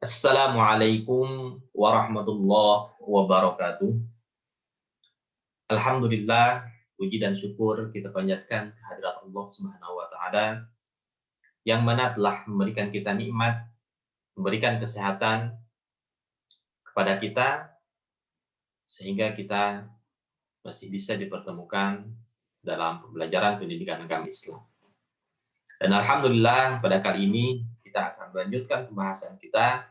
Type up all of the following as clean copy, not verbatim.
Assalamualaikum warahmatullahi wabarakatuh. Alhamdulillah, puji dan syukur kita panjatkan kehadirat Allah Subhanahu wa taala yang mana telah memberikan kita nikmat, memberikan kesehatan kepada kita sehingga kita masih bisa dipertemukan dalam pembelajaran pendidikan agama Islam. Dan alhamdulillah pada kali ini kita akan melanjutkan pembahasan kita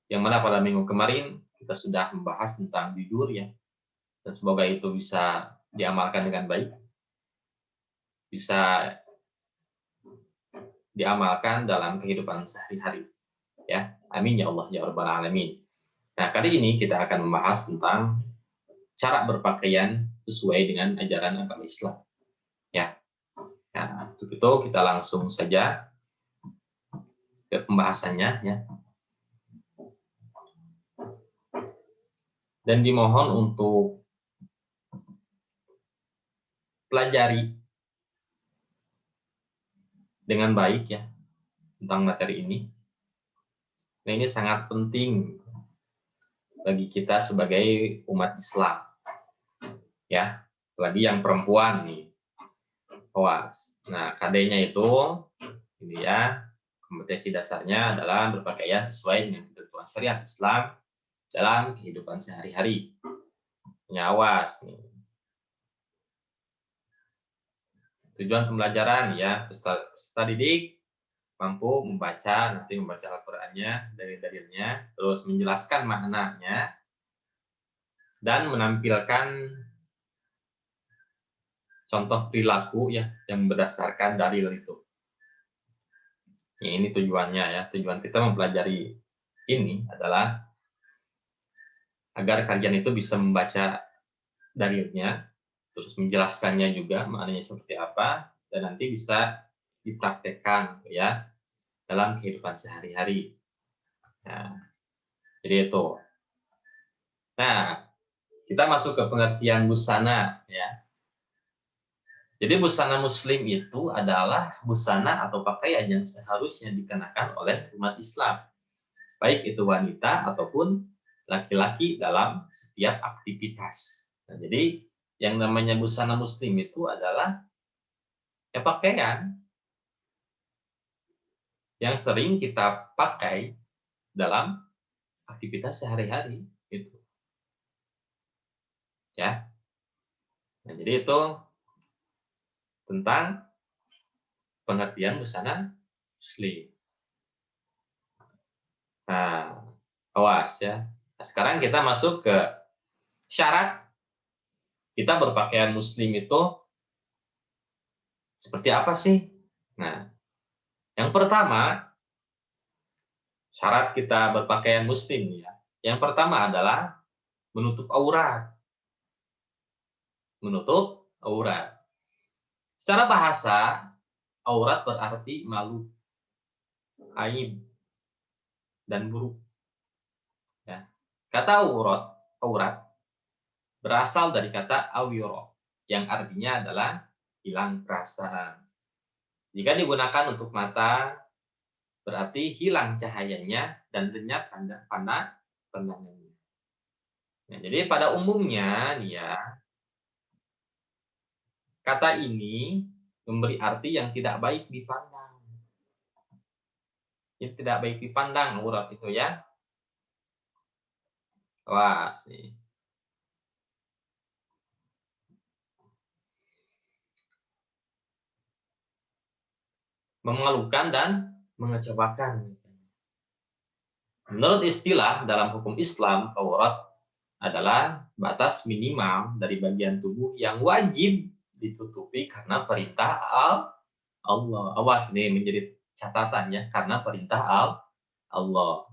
yang mana pada minggu kemarin kita sudah membahas tentang tidur ya, dan semoga itu bisa diamalkan dengan baik, bisa diamalkan dalam kehidupan sehari-hari ya. Amin ya Allah ya rabbal alamin. Nah, kali ini kita akan membahas tentang cara berpakaian sesuai dengan ajaran agama Islam ya. Nah, untuk itu kita langsung saja ke pembahasannya ya. Dan dimohon untuk pelajari dengan baik ya tentang materi ini. Nah, ini sangat penting bagi kita sebagai umat Islam. Ya, apalagi yang perempuan nih. Awas. Nah, KD-nya itu ini ya, kompetensi dasarnya adalah berpakaian sesuai dengan ketentuan syariat Islam dalam kehidupan sehari-hari. Awas nih. Tujuan pembelajaran ya, peserta didik mampu membaca, nanti membaca Al-Qur'annya, dari dalilnya, terus menjelaskan maknanya, dan menampilkan contoh perilaku ya yang berdasarkan dalil itu. Ini tujuannya ya, tujuan kita mempelajari ini adalah agar kalian itu bisa membaca dalilnya, terus menjelaskannya juga maknanya seperti apa, dan nanti bisa dipraktekkan ya dalam kehidupan sehari-hari. Nah, jadi itu. Nah, kita masuk ke pengertian busana ya. Jadi busana muslim itu adalah busana atau pakaian yang seharusnya dikenakan oleh umat Islam, baik itu wanita ataupun laki-laki dalam setiap aktivitas. Nah, jadi yang namanya busana muslim itu adalah ya pakaian yang sering kita pakai dalam aktivitas sehari-hari gitu. Ya. Nah, jadi itu tentang pengertian busana muslim. Nah, awas ya. Nah, sekarang kita masuk ke syarat kita berpakaian muslim itu seperti apa sih? Nah, yang pertama, syarat kita berpakaian muslim ya. Yang pertama adalah menutup aurat. Menutup aurat. Secara bahasa, aurat berarti malu, aib, dan buruk. Ya. Kata aurat berasal dari kata awiro, yang artinya adalah hilang perasaan. Jika digunakan untuk mata, berarti hilang cahayanya dan lenyap pandangannya. Nah, jadi pada umumnya nih ya, kata ini memberi arti yang tidak baik dipandang. Yang tidak baik dipandang aurat itu ya. Wah, sih. Memalukan dan mengecewakan. Menurut istilah dalam hukum Islam, aurat adalah batas minimal dari bagian tubuh yang wajib ditutupi karena perintah Allah. Awas nih menjadi catatannya, karena perintah Allah.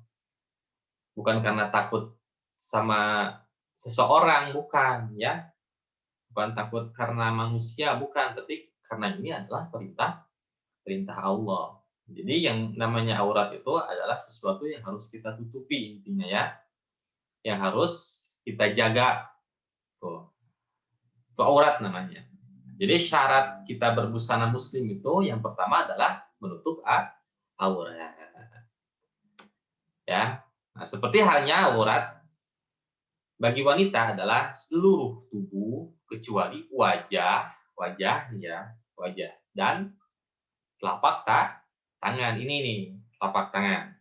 Bukan karena takut sama seseorang, bukan ya. Bukan takut karena manusia, bukan, tapi karena ini adalah perintah Allah. Jadi yang namanya aurat itu adalah sesuatu yang harus kita tutupi intinya ya. Yang harus kita jaga. Tuh. Itu aurat namanya. Jadi syarat kita berbusana muslim itu yang pertama adalah menutup aurat. Ya. Nah, seperti halnya aurat bagi wanita adalah seluruh tubuh kecuali wajah, wajah dan telapak tangan ini nih, telapak tangan.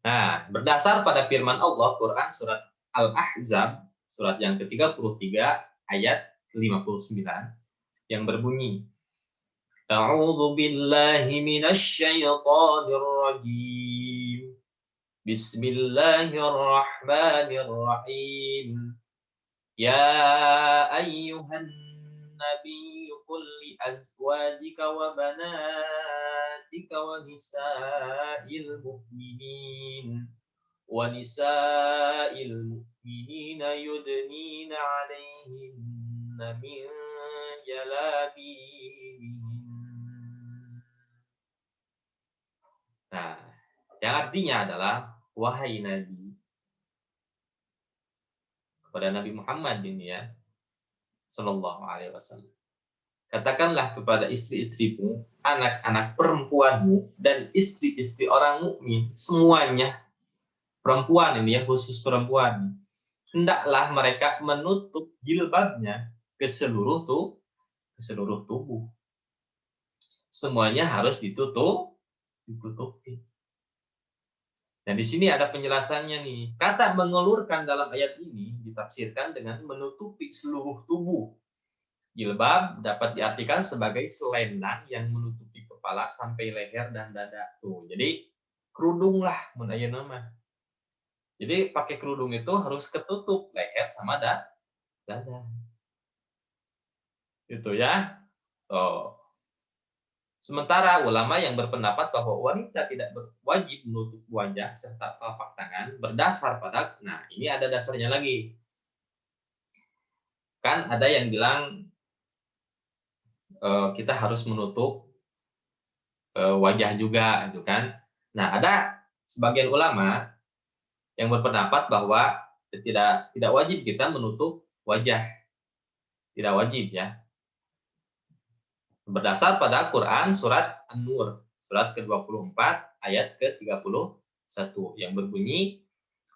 Nah, berdasar pada firman Allah Quran surat Al-Ahzab surat yang ke-33 ayat 59 yang berbunyi A'udzu billahi minasy syaithanir rajim. Bismillahirrahmanirrahim. Ya ayyuhan nabiyyu qul li azwajika wa banatika wa nisa'il mu'minin yudnina 'alaihinna min jalabibihin. Nah, yang artinya adalah wahai Nabi kepada Nabi Muhammad ini ya, Shallallahu Alaihi Wasallam. Katakanlah kepada istri-istrimu, anak-anak perempuanmu, dan istri-istri orang mukmin semuanya perempuan ini ya, khusus perempuan. Hendaklah mereka menutup jilbabnya ke seluruh tubuh. Semuanya harus ditutupi. Nah, di sini ada penjelasannya nih. Kata mengelurkan dalam ayat ini ditafsirkan dengan menutupi seluruh tubuh. Jilbab dapat diartikan sebagai selendang yang menutupi kepala sampai leher dan dada. Tuh, jadi kerudung lah mun aya nama. Jadi pakai kerudung itu harus ketutup leher sama dada. Gitu ya. Oh. Sementara ulama yang berpendapat bahwa wanita tidak wajib menutup wajah serta telapak tangan berdasar pada, nah ini ada dasarnya lagi. Kan ada yang bilang kita harus menutup wajah juga, gitu kan. Nah ada sebagian ulama yang berpendapat bahwa tidak wajib kita menutup wajah, tidak wajib ya. Berdasar pada Quran surat An-Nur, surat ke-24 ayat ke-31 yang berbunyi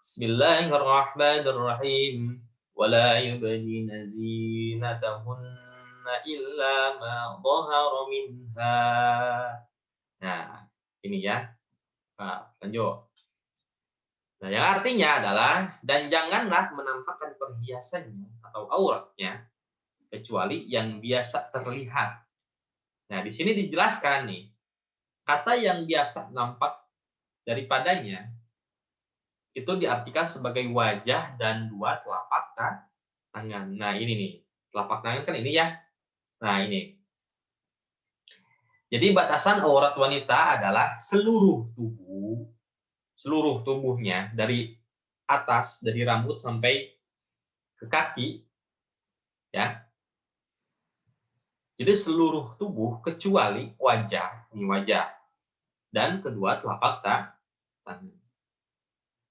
Bismillahirrahmanirrahim wala yubdina zinatahunna illa ma dhahara minha. Nah, ini ya. Nah, lanjut. Nah, yang artinya adalah dan janganlah menampakkan perhiasannya atau auratnya kecuali yang biasa terlihat. Nah, di sini dijelaskan nih, kata yang biasa nampak daripadanya itu diartikan sebagai wajah dan dua telapak tangan. Nah, ini nih, telapak tangan kan ini ya. Nah, ini. Jadi batasan aurat wanita adalah seluruh tubuhnya dari atas, dari rambut sampai ke kaki, ya. Jadi seluruh tubuh kecuali wajah, ini wajah, dan kedua telapak tangan.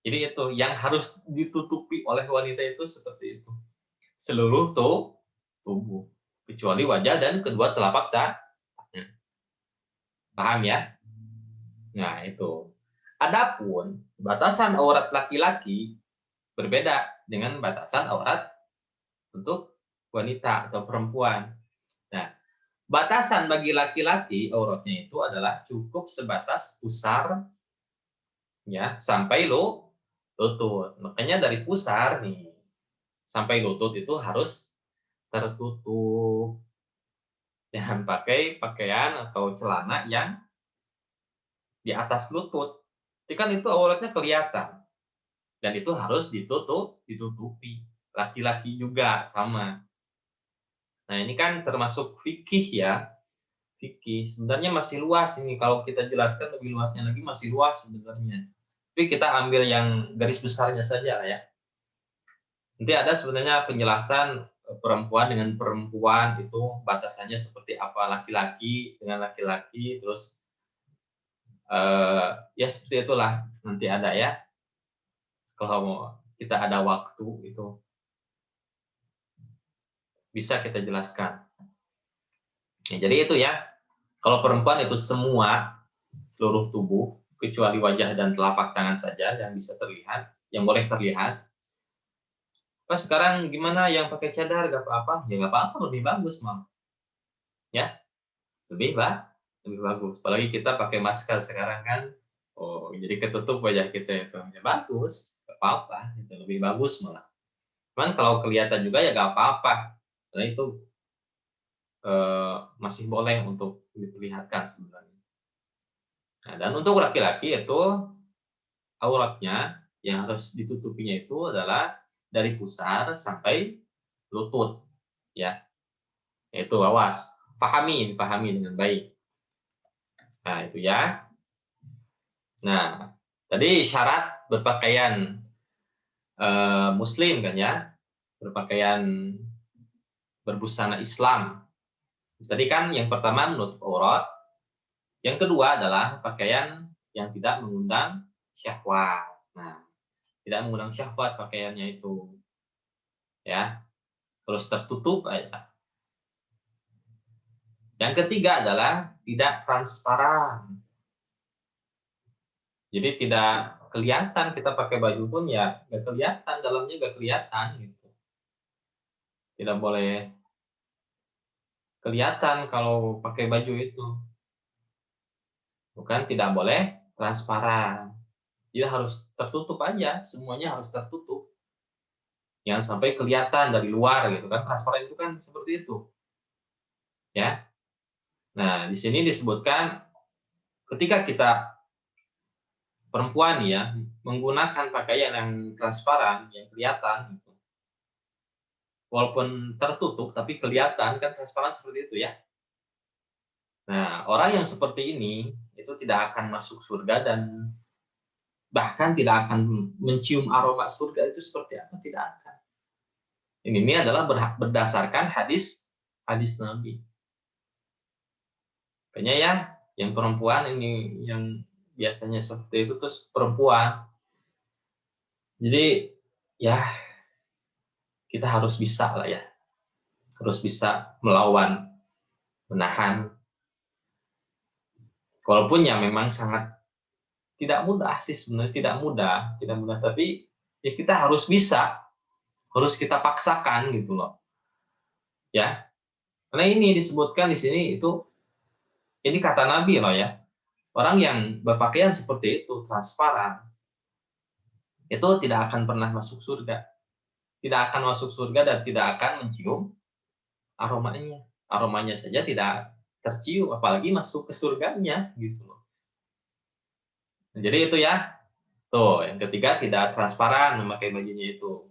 Jadi itu yang harus ditutupi oleh wanita itu seperti itu. Seluruh tubuh, kecuali wajah dan kedua telapak tangan. Paham ya? Nah, itu. Adapun batasan aurat laki-laki berbeda dengan batasan aurat untuk wanita atau perempuan. Nah, batasan bagi laki-laki auratnya itu adalah cukup sebatas pusar ya sampai lutut. Makanya dari pusar nih sampai lutut itu harus tertutup. Jangan pakai pakaian atau celana yang di atas lutut. Jadi kan itu auratnya kelihatan. Dan itu harus ditutupi. Laki-laki juga sama. Nah, ini kan termasuk fikih ya. Fikih. Sebenarnya masih luas ini. Kalau kita jelaskan lebih luasnya lagi masih luas sebenarnya. Tapi kita ambil yang garis besarnya saja ya. Nanti ada sebenarnya penjelasan perempuan dengan perempuan itu batasannya seperti apa, laki-laki dengan laki-laki, terus ya seperti itulah nanti ada ya. Kalau kita ada waktu itu bisa kita jelaskan. Ya, jadi itu ya. Kalau perempuan itu semua seluruh tubuh kecuali wajah dan telapak tangan saja yang bisa terlihat, yang boleh terlihat. Pas sekarang gimana yang pakai cadar gak apa-apa? Ya nggak apa-apa, lebih bagus malah. Ya, lebih lebih bagus. Apalagi kita pakai masker sekarang kan. Oh, jadi ketutup wajah kita itu. Ya bagus, nggak apa-apa. Itu lebih bagus malah. Cuman kalau kelihatan juga ya nggak apa-apa. Karena itu masih boleh untuk diperlihatkan sebenarnya. Nah, dan untuk laki-laki itu auratnya yang harus ditutupinya itu adalah dari pusar sampai lutut, ya. Itu awas, pahami dengan baik. Nah, itu ya. Nah, tadi syarat berpakaian muslim kan ya, berpakaian berbusana Islam. Tadi kan yang pertama menutup aurat, yang kedua adalah pakaian yang tidak mengundang syahwat. Nah, tidak mengundang syahwat pakaiannya itu, ya. Terus tertutup aja. Yang ketiga adalah tidak transparan. Jadi tidak kelihatan kita pakai baju pun ya nggak kelihatan, dalamnya nggak kelihatan gitu. Tidak boleh kelihatan kalau pakai baju itu. Bukan tidak boleh transparan. Dia harus tertutup aja, semuanya harus tertutup. Jangan sampai kelihatan dari luar gitu kan. Transparan itu kan seperti itu. Ya. Nah, di sini disebutkan ketika kita perempuan ya menggunakan pakaian yang transparan, yang kelihatan gitu. Walaupun tertutup tapi kelihatan kan transparan seperti itu ya. Nah, orang yang seperti ini itu tidak akan masuk surga dan bahkan tidak akan mencium aroma surga itu seperti apa, tidak akan. Ini adalah berdasarkan hadis Nabi. Kayaknya ya, yang perempuan ini yang biasanya seperti itu terus perempuan. Jadi ya kita harus bisa lah ya, harus bisa melawan, menahan. Walaupun ya memang sangat tidak mudah sih sebenarnya, tidak mudah. Tapi ya kita harus bisa, harus kita paksakan gitu loh, ya. Karena ini disebutkan di sini itu, ini kata Nabi loh ya. Orang yang berpakaian seperti itu transparan, itu tidak akan pernah masuk surga. Tidak akan masuk surga dan tidak akan mencium aromanya. Aromanya saja tidak tercium, apalagi masuk ke surganya gitu loh. Nah, jadi itu ya. Tuh, yang ketiga tidak transparan memakai bajunya itu.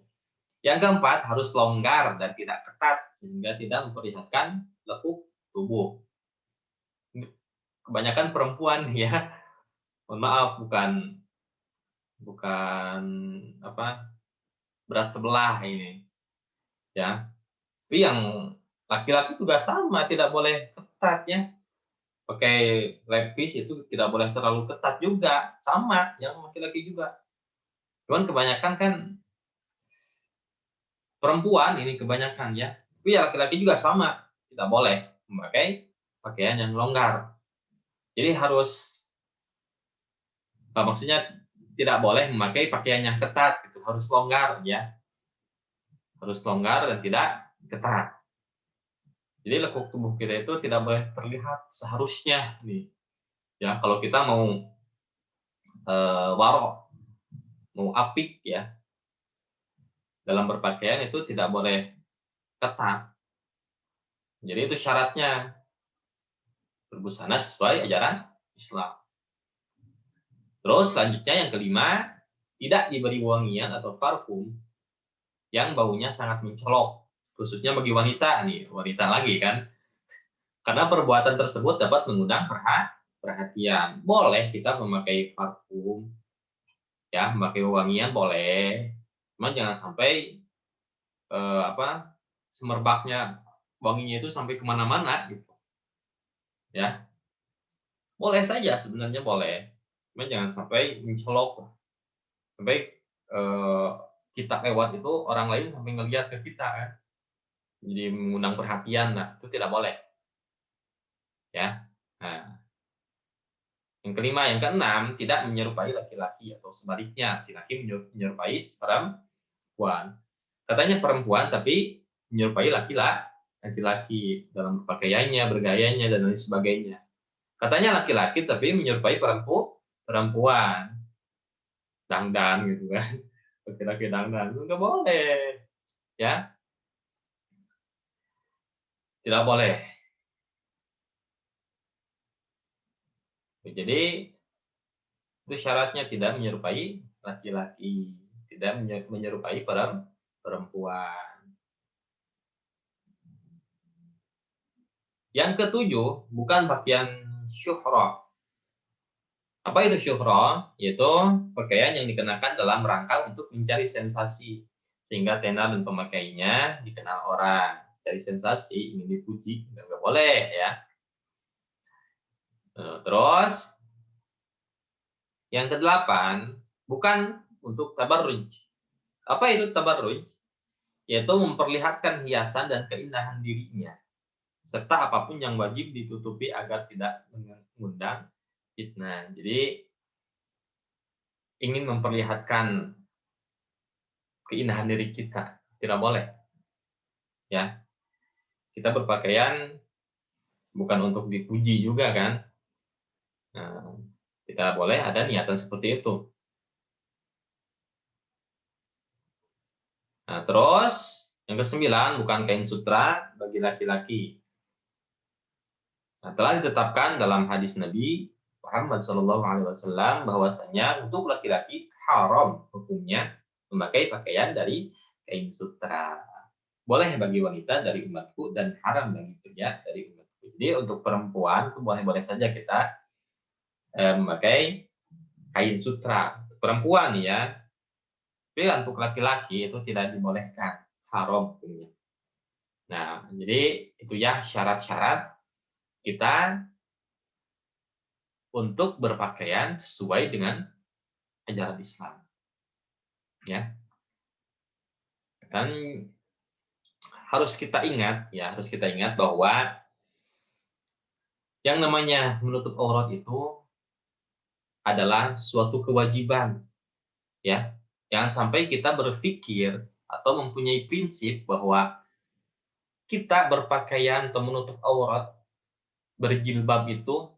Yang keempat harus longgar dan tidak ketat sehingga tidak memperlihatkan lekuk tubuh. Kebanyakan perempuan ya, mohon maaf bukan bukan apa berat sebelah ini ya. Tapi yang laki-laki juga sama, tidak boleh ketat ya. Pakai levis itu tidak boleh terlalu ketat juga, sama yang laki-laki juga. Cuman kebanyakan kan perempuan ini kebanyakan ya. Tapi ya laki-laki juga sama, tidak boleh memakai pakaian yang longgar. Jadi harus maksudnya tidak boleh memakai pakaian yang ketat, itu harus longgar ya, harus longgar dan tidak ketat. Jadi lekuk tubuh kita itu tidak boleh terlihat seharusnya nih. Ya, kalau kita mau warok, mau apik ya, dalam berpakaian itu tidak boleh ketat. Jadi itu syaratnya berbusana sesuai ajaran Islam. Terus selanjutnya yang kelima, tidak diberi wangian atau parfum yang baunya sangat mencolok, khususnya bagi wanita nih, wanita lagi kan. Karena perbuatan tersebut dapat mengundang perhatian. Boleh kita memakai parfum, ya, memakai wangian boleh. Cuman jangan sampai semerbaknya wanginya itu sampai kemana-mana gitu, ya. Boleh saja sebenarnya boleh, cuman jangan sampai mencolok, sampai kita lewat itu orang lain sampai ngelihat ke kita kan, jadi mengundang perhatian. Nah itu tidak boleh ya. Nah Yang kelima, yang keenam, tidak menyerupai laki-laki atau sebaliknya, laki-laki menyerupai perempuan. Katanya perempuan tapi menyerupai laki-laki dalam pakaiannya, bergayanya dan lain sebagainya. Katanya laki-laki tapi menyerupai perempuan, dangdan gitu kan. Laki-laki dangdan, enggak boleh. Ya, tidak boleh. Jadi itu syaratnya tidak menyerupai laki-laki, tidak menyerupai perempuan. Yang ketujuh, bukan pakaian syuhra. Apa itu syuhra? Yaitu pakaian yang dikenakan dalam rangka untuk mencari sensasi, sehingga tenar dan pemakainya dikenal orang. Cari sensasi, ingin dipuji, nggak boleh ya. Terus yang kedelapan, bukan untuk tabarruj. Apa itu tabarruj? Yaitu memperlihatkan hiasan dan keindahan dirinya, serta apapun yang wajib ditutupi agar tidak mengundang fitnah. Jadi ingin memperlihatkan keindahan diri kita, tidak boleh. Ya, kita berpakaian bukan untuk dipuji juga kan. Nah, tidak boleh ada niatan seperti itu. Nah, terus yang kesembilan, bukan kain sutra bagi laki-laki. Nah, telah ditetapkan dalam hadis Nabi Muhammad SAW bahwasanya untuk laki-laki haram hukumnya memakai pakaian dari kain sutra. Boleh bagi wanita dari umatku dan haram bagi pria dari umatku. Jadi untuk perempuan itu boleh-boleh saja kita memakai kain sutra. Perempuan ya, tapi untuk laki-laki itu tidak dibolehkan, haram hukumnya. Nah, jadi itu ya syarat-syarat kita untuk berpakaian sesuai dengan ajaran Islam. Ya. Dan harus kita ingat bahwa yang namanya menutup aurat itu adalah suatu kewajiban. Ya. Jangan sampai kita berpikir atau mempunyai prinsip bahwa kita berpakaian atau menutup aurat, berjilbab itu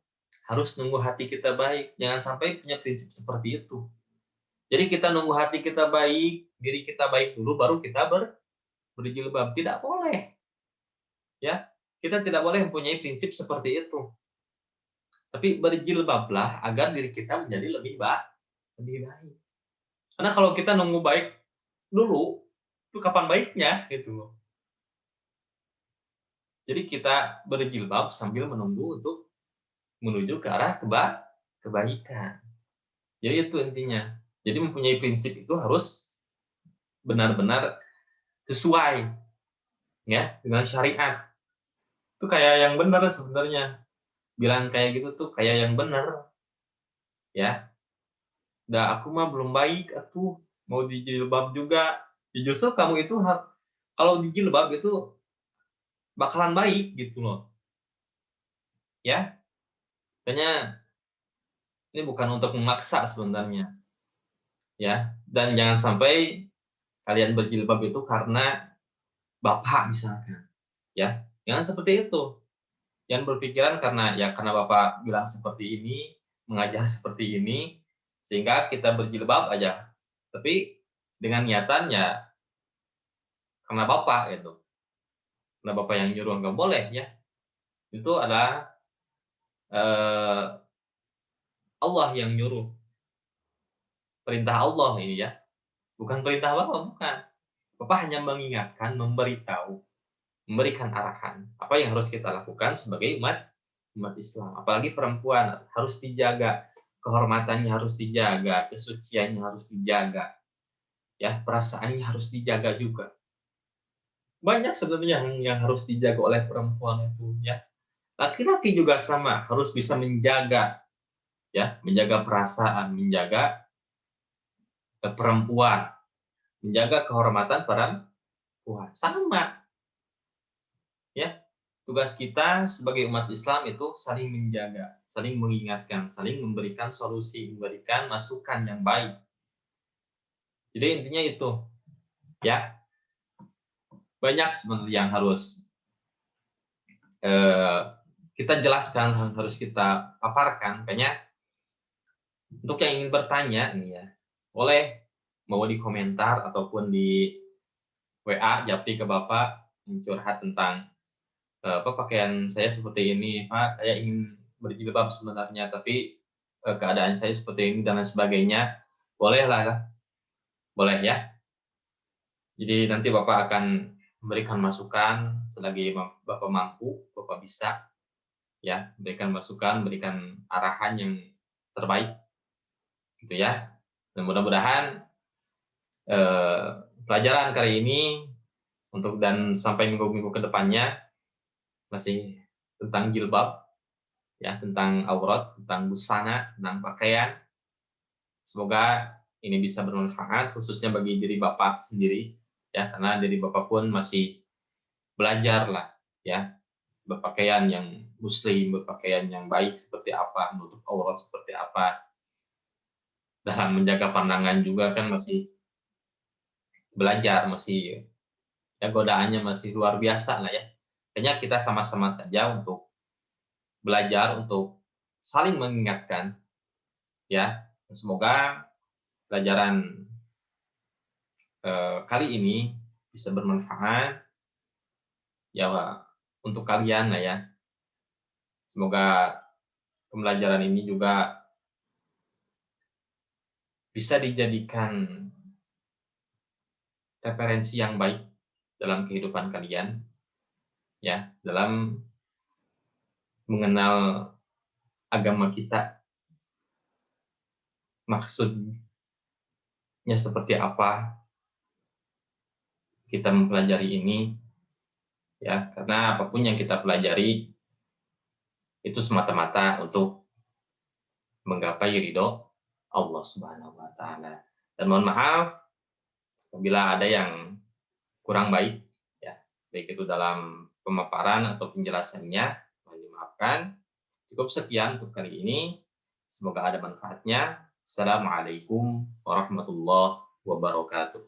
harus nunggu hati kita baik. Jangan sampai punya prinsip seperti itu. Jadi kita nunggu hati kita baik, diri kita baik dulu, baru kita berjilbab. Tidak boleh. Ya, kita tidak boleh mempunyai prinsip seperti itu. Tapi berjilbablah agar diri kita menjadi lebih baik. Karena kalau kita nunggu baik dulu, itu kapan baiknya gitu loh. Jadi kita berjilbab sambil menunggu untuk menuju ke arah kebaikan. Jadi itu intinya. Jadi mempunyai prinsip itu harus benar-benar sesuai ya dengan syariat. Itu kayak yang benar sebenarnya. Bilang kayak gitu tuh kayak yang benar. Ya. Dah aku mah belum baik atuh, mau dijilbab juga. Ya justru kamu itu kalau dijilbab itu bakalan baik gitu loh. Ya. Makanya ini bukan untuk memaksa sebenarnya. Ya. Dan jangan sampai kalian berjilbab itu karena bapak misalkan. Ya. Jangan seperti itu. Jangan berpikiran karena bapak bilang seperti ini, mengajar seperti ini, sehingga kita berjilbab aja. Tapi dengan niatan ya karena bapak gitu. Karena bapak yang nyuruh nggak boleh ya. Itu adalah Allah yang nyuruh. Perintah Allah ini ya. Bukan perintah bapak, bukan. Bapak hanya mengingatkan, memberitahu, memberikan arahan apa yang harus kita lakukan sebagai umat Islam. Apalagi perempuan harus dijaga, kehormatannya harus dijaga, kesuciannya harus dijaga, ya perasaannya harus dijaga juga. Banyak sebenarnya yang harus dijaga oleh perempuan itu, ya. Laki-laki juga sama, harus bisa menjaga, ya, menjaga perasaan, menjaga perempuan, menjaga kehormatan perempuan. Sama, ya. Tugas kita sebagai umat Islam itu saling menjaga, saling mengingatkan, saling memberikan solusi, memberikan masukan yang baik. Jadi intinya itu, ya. Banyak sebenarnya yang harus kita jelaskan, harus kita paparkan. Makanya untuk yang ingin bertanya nih ya, boleh mau di komentar ataupun di WA japri ke Bapak curhat tentang pakaian saya seperti ini, Pak, saya ingin berjilbab sebenarnya, tapi keadaan saya seperti ini dan lain sebagainya. Bolehlah, boleh ya. Jadi nanti Bapak akan memberikan masukan selagi Bapak mampu, Bapak bisa ya, berikan masukan, berikan arahan yang terbaik gitu ya. Dan mudah-mudahan pelajaran kali ini dan sampai minggu-minggu ke depannya masih tentang jilbab ya, tentang aurat, tentang busana, tentang pakaian. Semoga ini bisa bermanfaat khususnya bagi diri Bapak sendiri ya, karena diri Bapak pun masih belajar lah ya, berpakaian yang muslim, berpakaian yang baik seperti apa, menutup aurat seperti apa, dalam menjaga pandangan juga kan masih belajar, masih ya godaannya masih luar biasa lah ya. Kayaknya kita sama-sama saja untuk belajar, untuk saling mengingatkan ya. Semoga pelajaran kali ini bisa bermanfaat ya untuk kalian lah ya. Semoga pembelajaran ini juga bisa dijadikan referensi yang baik dalam kehidupan kalian ya, dalam mengenal agama kita, maksudnya seperti apa kita mempelajari ini ya, karena apapun yang kita pelajari itu semata-mata untuk menggapai ridho Allah Subhanahu wa taala. Dan mohon maaf apabila ada yang kurang baik ya, baik itu dalam pemaparan atau penjelasannya, mohon dimaafkan. Cukup sekian untuk kali ini. Semoga ada manfaatnya. Assalamualaikum warahmatullahi wabarakatuh.